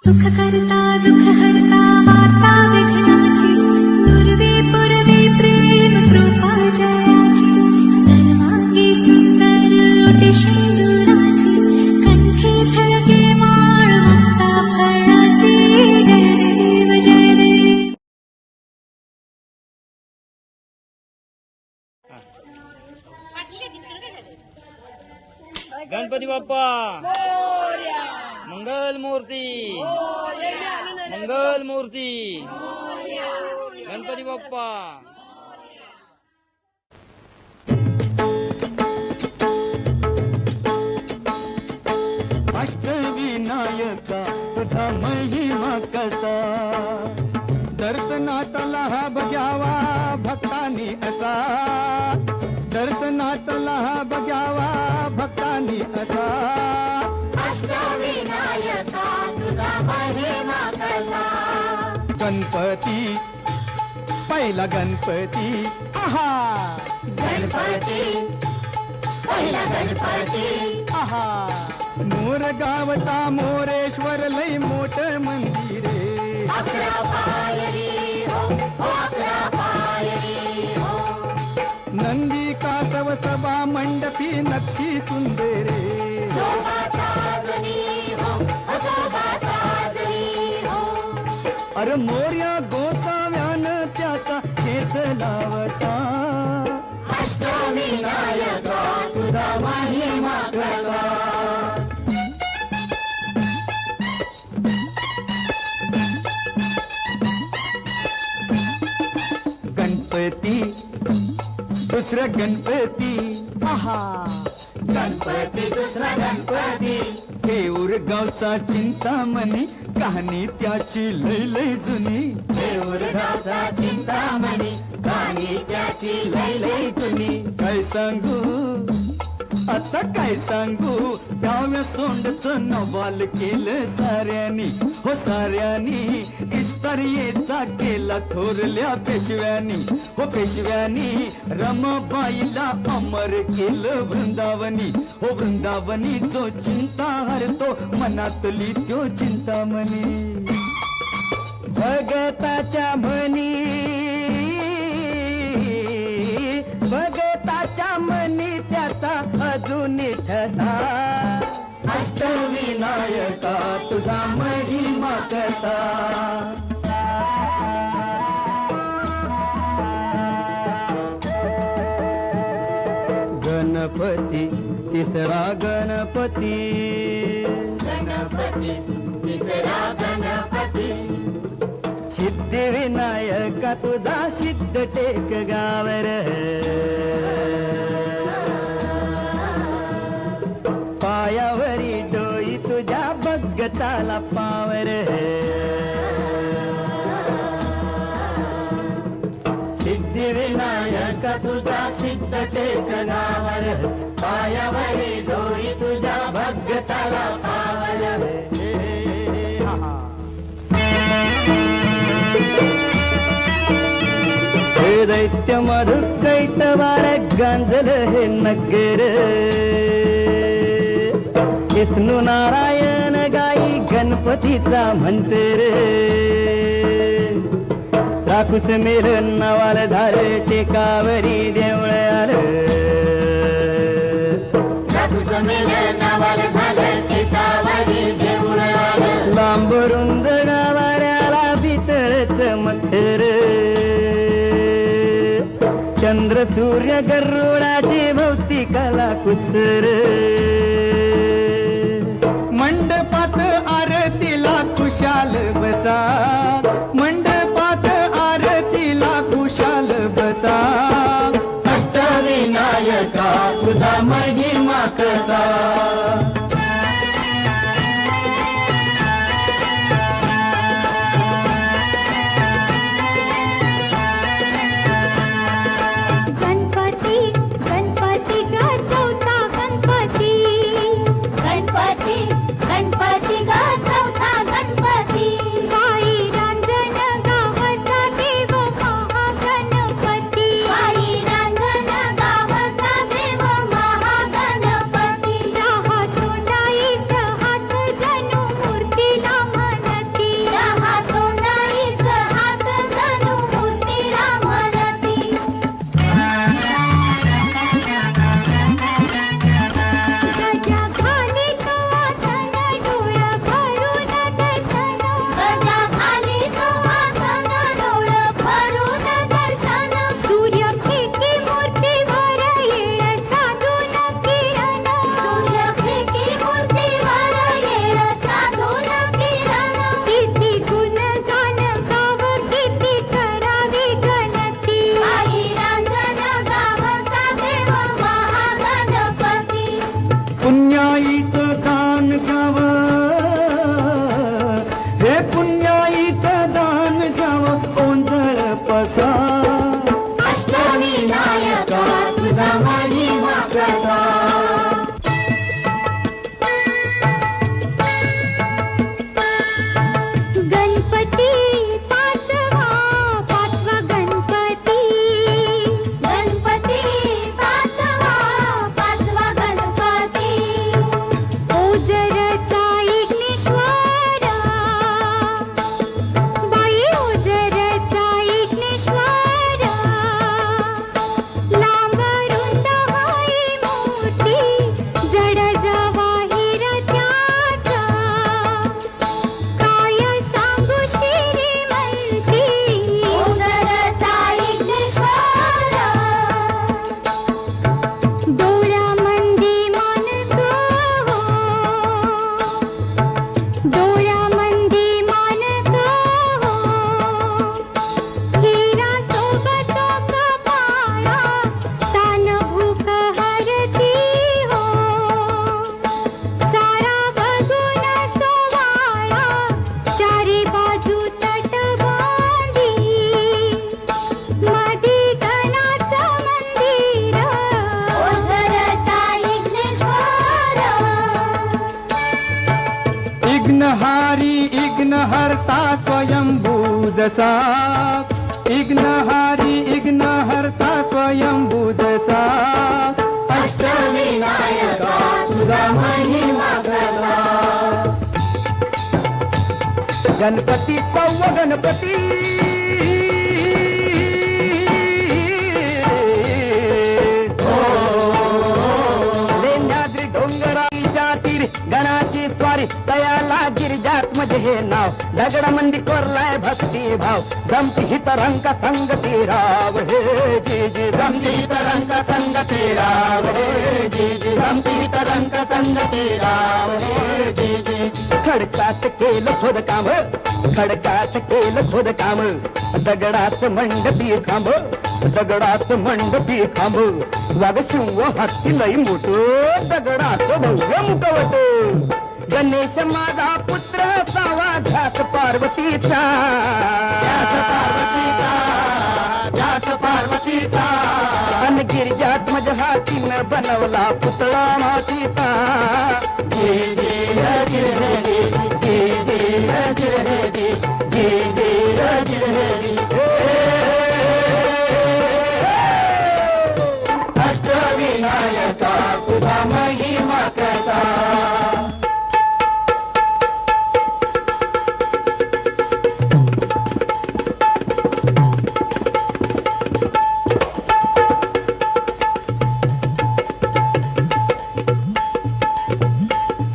सुख करता दुख हरता वार्ता विघ्नाची पूर्वे पूर्वे प्रेम कृपा जयाची सर्वांगी सुंदर ओटी शेंदुराची कंठी झळके माळ मुक्ता फळाची जय देव जय देव. गणपती बाप्पा मंगल मूर्ती मंगल मूर्ती गणपती बाप्पा. अष्टविनायका तुझा महिमा कसा दर्शनातला हा बघावा भक्तांनी असा दर्शनातला हा बघावा भक्तांनी असा अष्टविनायका तुझा महिमा कसा गणपती पहिला गणपती आहा गणपती पहिला गणपती आहा मोर गावता मोरेश्वर लय मोठ मंदिरे अकरा पायरी हो अकरा पायरी हो नंदी कासव सभा मंडपी नक्षी सुंदरे शोभा साजरी हो शोभा साजरी हो अरे मोर्या गोसाव्यान त्याचा हेत लावता अष्टविनायका तुझा महिमा कसा गणपती दुसरा गणपती आहा गणपती दुसरा गणपती देऊर गावचा चिंतामणी कहाणी त्याची लय लय जुनी देऊर गावचा चिंतामणी गाणी त्याची लय लय जुनी काय सांगू आता काय सांगू डाव्या सोंडचं नवाल केलं साऱ्यानी हो साऱ्यानी इस्तरियेचा केला थोरल्या पेशव्यानी हो पेशव्यानी रमाबाईला अमर केलं वृंदावनी हो वृंदावनी जो चिंता हरतो मनातली त्यो चिंतामणी भगताच्या म्हणी भगताच्या मनी त्याचा अजून ठसा अष्टविनायका तुझा महिमा कसा गणपती तिसरा गणपती गणपती तिसरा गणपती सिद्धिविनायका तुझा सिद्ध टेक गावर पायावरी डोई तुझ्या भगताला पावर सिद्धिविनायका तुझा सिद्ध टेक गावर पायावरी डोई तुझ्या भगताला पावर हे दैत्य मधु कैटवार गांजल हे नगर विष्णू नारायण गाई गणपतीचा मंत्र राखूस मेल नवाल झाले टेकावरी देवळ आलं राखूस मेल नवाल झालं टेकावरी देवळ आलं लांब रुंद गावाऱ्याला पितळच मथर चंद्र सूर्य गरुडाची भोवती कला कुसर मंडपात आरतीला खुशाल बसा मंडपात आरतीला खुशाल बसा अष्टविनायका तुझा महिमा कसा गणपती गणपती गरजवता गणपती विघ्नहारी विघ्नहर्ता स्वयंभू जसा विघ्नहारी विघ्नहर्ता स्वयंभू जसा अष्टविनायका तुझा महिमा कसा गणपती पौव गणपती लेंड्याद्री डोंगराच्या तीर गणाची स्वारी तयाला गिरिजात म्हणजे हे नाव दगडामंदी कोरलाय भक्ती भाव जमती हित रंग संगती राव हे जी जी रंगी तरंग संगती राव हे जी जी रंगी तरंग संगती राव हे जी जी खडकात केलं खोदकाम खडकात केलं खोदकाम दगडात मंडपी खांब दगडात मंडपी खांब वाघ शिव हत्ती लई मोठ दगडात भव्य मुखवट गणेश माझा पुत्र सावा घात पार्वतीचा पार्वतीचा अन गिरिजात मज हातीनं बनवला पुतळा मातीचा जी जी जी जी जी जी जी जी जी अष्टविनायका तुझा महिमा कसा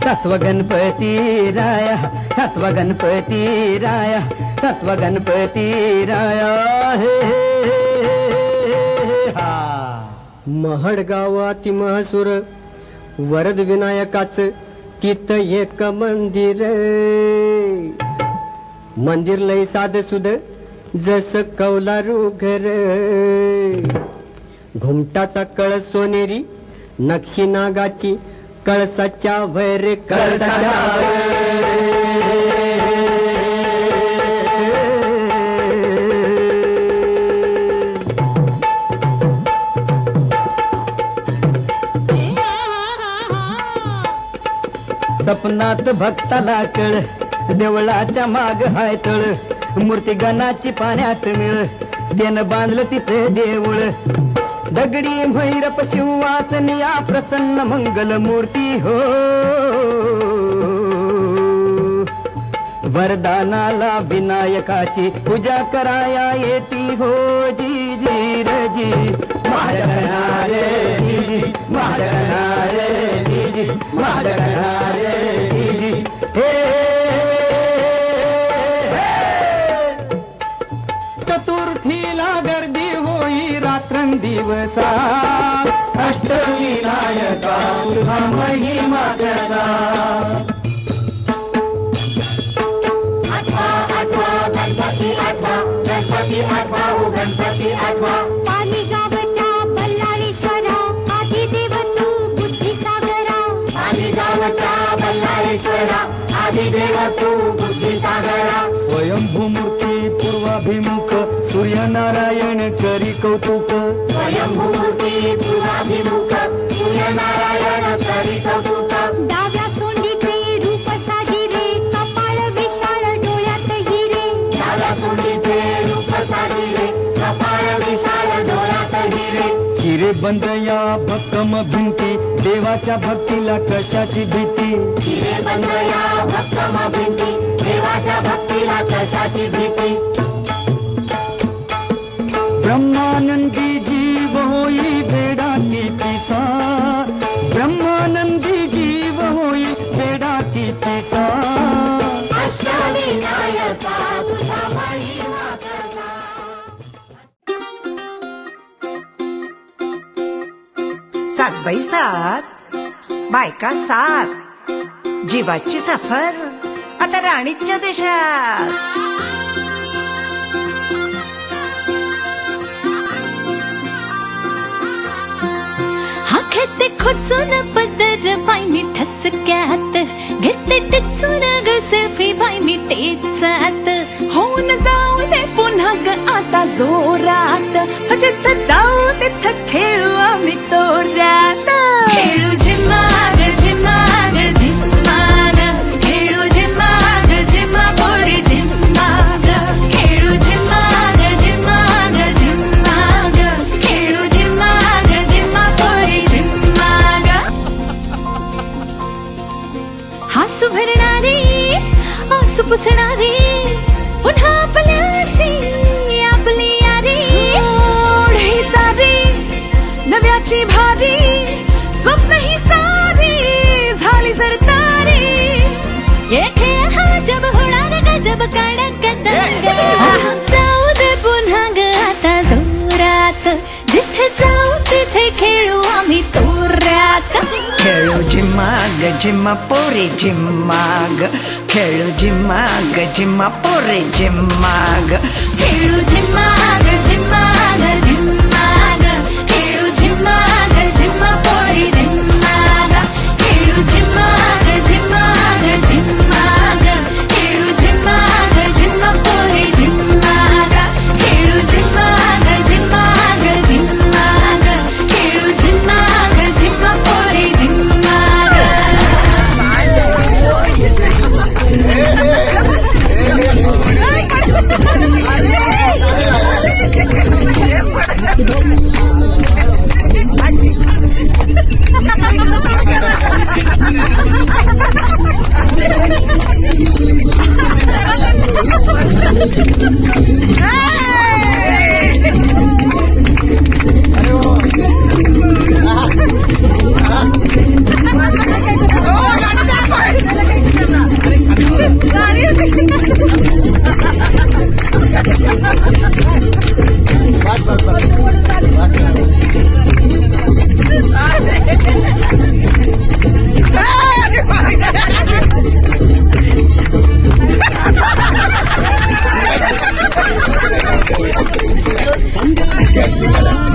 सत्व गणपती राया सत्व गणपती राया सत्व गणपती राया हे हा महड गावात महसूर वरद विनायकाच तिथं एक मंदिर मंदिर लय साध सुद जस कौलारू घर घुमटाचा कळस सोनेरी नक्षी नागाची कळसाच्या वैर कळसाच्या सपनात भक्ताला कळ देवळाच्या माग हाय तळ मूर्ती गणाची पाण्यात मिळ त्यानं बांधलं तिथे देऊळ दगडी भैरप शिववासनिया प्रसन्न मंगल मूर्ती हो वरदानाला विनायकाची पूजा कराया येती हो जी जी रजी महारारे जी जी महारारे जी जी महारारे जी जी चतुर्थीला गर्दी होई रात्रंदिवसा अष्टविनायका तुझा महिमा कसा गणपती आठवा गणपती आठवा ओ गणपती आठवा पाली गावच्या बल्लाळेश्वरा आधी देव तू बुद्धी सागरा पाली गावच्या बल्लाळेश्वरा आधी देव तू बुद्धी सागरा स्वयंभू मूर्ती पूर्वाभिमुख सूर्यनारायण करी कौतुक स्वयंभूमूर्ती पूर्वाभिमुख सूर्यनारायण करी कौतुक डाव्या तोंडीचे रूप साजिरे कपाळ विशाळ डोळ्यात हिरे डाव्या तोंडीचे रूप साजिरे कपाळ विशाल डोळ्यात हिरे हिरे बंद या भक्कम भिंती देवाच्या भक्तीला कशाची भीती हिरे बंद या भक्कम भिंती देवाच्या भक्तीला कशाची भीती ब्रह्मानंदी जीव होई भेडा कितीसा ब्रह्मानंदी जीव होई भेडा कितीसा अष्टविनायका तुझा महिमा कसा सात बाई सात बायका सात जीवाची सफर आता राणीच्या देशात खेते खोचून पदर बाई मी ठसक्यात घेते टिचून ग सेल्फी बाई मी टेचात होऊन जाऊ दे पुन्हा ग आता जोरात जिथं जाऊ तिथं खेळू आम्ही तोऱ्यात खेळू झिम्माग झिम्माग झिम्माग खेळू झिम्माग पुसणारी पुन्हा आपल्याशी आपली यारी ओढही सारी नव्याची भारी स्वप्न ही सारी झाली सरतारी येथे हा जब होणार गजब कडक दंग जाऊ दे पुन्हा ग आता जोरात जिथे जाऊ तिथे खेळू आम्ही तोऱ्यात खेळू जिम्मा पोरे जिम्माग खेळू जिम्माग पोरे जिम्माग खेळू झिम्माग झिम्माग झिम्माग खेळू झिम्माग झिम्मा पोरी झिम्माग खेळू झिम्माग झिम्माग झिम्माग खेळू झिम्माग झिम्मा पोरी झिम्माग खेळू झिम्माग झिम्माग झिम्माग खेळू झिम्माग झिम्मा पोरी झिम्माग संग